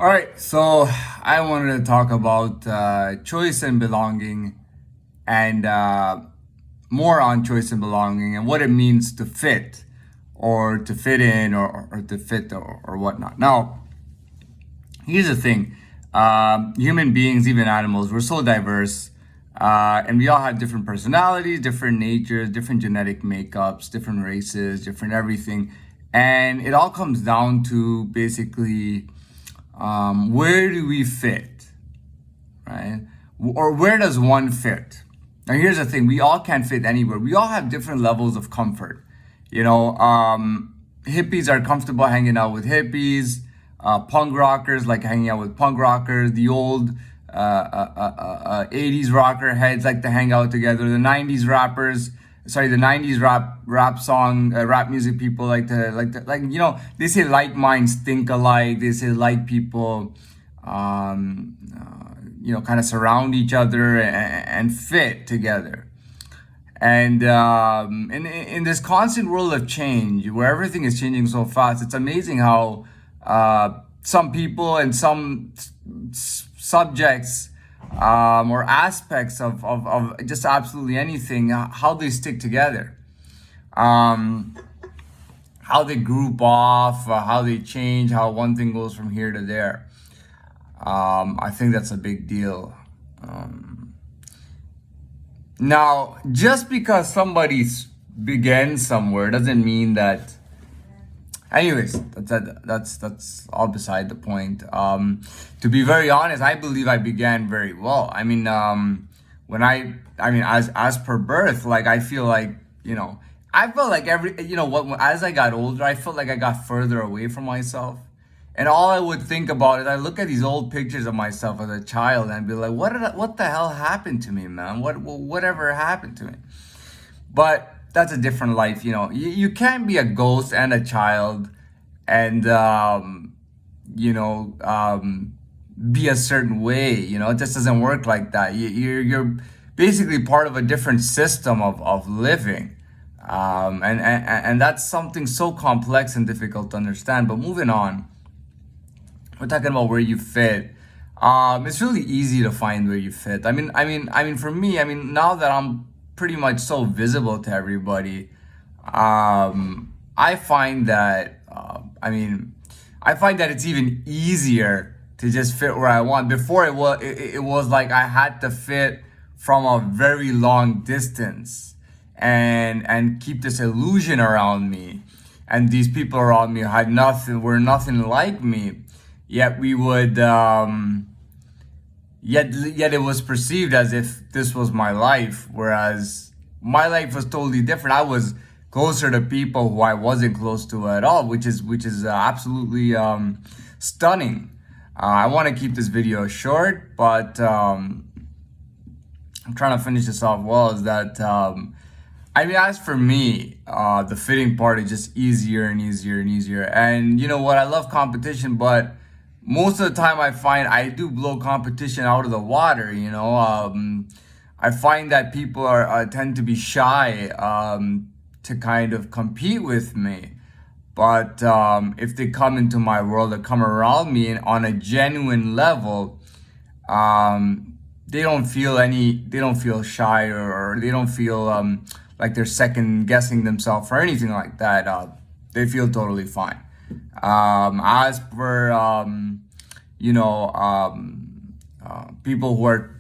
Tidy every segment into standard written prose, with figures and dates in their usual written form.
All right, so I wanted to talk about choice and belonging and more on choice and belonging and what it means to fit or to fit in or to fit or whatnot. Now, here's the thing, human beings, even animals, we're so diverse, and we all have different personalities, different natures, different genetic makeups, different races, different everything. And it all comes down to basically where do we fit, right? Or where does one fit? Now, here's the thing, we all can't fit anywhere. We all have different levels of comfort. Hippies are comfortable hanging out with hippies. Punk rockers like hanging out with punk rockers. The old 80s rocker heads like to hang out together. The 90s rap music people they say like minds think alike. They say like people kind of surround each other and fit together. And in this constant world of change, where everything is changing so fast, it's amazing how some people and some subjects or aspects of just absolutely anything, how they stick together, how they group off, how they change, how one thing goes from here to there. I think that's a big deal. Now, just because somebody began somewhere doesn't mean that. Anyways, that's all beside the point. To be very honest, I believe I began very well. I mean, as per birth, like I feel like I felt like as I got older, I felt like I got further away from myself. And all I would think about is I look at these old pictures of myself as a child and I'd be like, what the hell happened to me, man? Whatever happened to me? But that's a different life, You can't be a ghost and a child and be a certain way, It just doesn't work like that. You're basically part of a different system of living. And that's something so complex and difficult to understand. But moving on, we're talking about where you fit. It's really easy to find where you fit. For me, now that I'm pretty much so visible to everybody, I find that it's even easier to just fit where I want. Before it was like I had to fit from a very long distance and keep this illusion around me, and these people around me were nothing like me. Yet we would, yet it was perceived as if this was my life, whereas my life was totally different. I was closer to people who I wasn't close to at all, which is absolutely stunning. I want to keep this video short, but I'm trying to finish this off well. Is that as for me, the fitting part is just easier and easier and easier. And you know what? I love competition, but most of the time I find I do blow competition out of the water. I find that people tend to be shy to kind of compete with me. But if they come into my world or come around me and on a genuine level, they don't feel shy or they don't feel like they're second guessing themselves or anything like that. They feel totally fine. As for people who are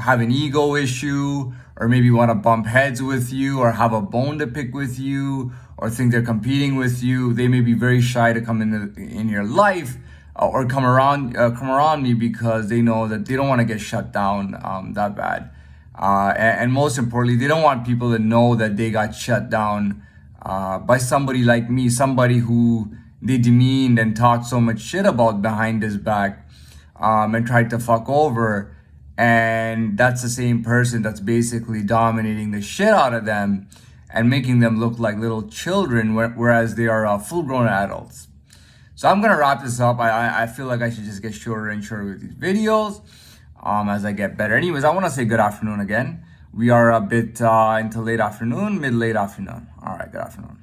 have an ego issue or maybe want to bump heads with you or have a bone to pick with you or think they're competing with you, they may be very shy to come in your life or come around me because they know that they don't want to get shut down that bad. And most importantly, they don't want people to know that they got shut down by somebody like me, somebody who they demeaned and talked so much shit about behind his back and tried to fuck over. And that's the same person that's basically dominating the shit out of them and making them look like little children, whereas they are full-grown adults. So I'm going to wrap this up. I feel like I should just get shorter and shorter with these videos as I get better. Anyways, I want to say good afternoon again. We are a bit into late afternoon, mid-late afternoon. All right, good afternoon.